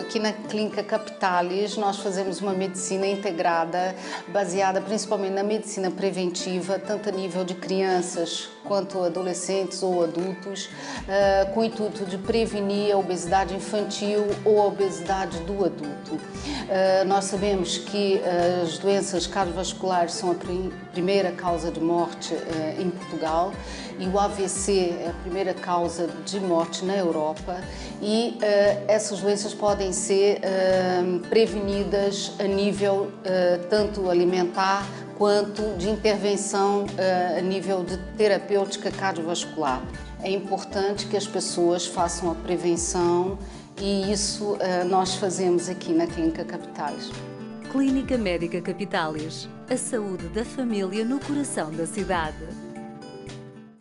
Aqui na Clínica Capitalis nós fazemos uma medicina integrada, baseada principalmente na medicina preventiva, tanto a nível de crianças quanto adolescentes ou adultos, com o intuito de prevenir a obesidade infantil ou a obesidade do adulto. Nós sabemos que as doenças cardiovasculares são a primeira causa de morte em Portugal e o AVC é a primeira causa de morte na Europa e essas doenças podem ser prevenidas a nível tanto alimentar quanto de intervenção a nível de terapêutica cardiovascular. É importante que as pessoas façam a prevenção e isso nós fazemos aqui na Clínica Capitalis. Clínica Médica Capitalis. A saúde da família no coração da cidade.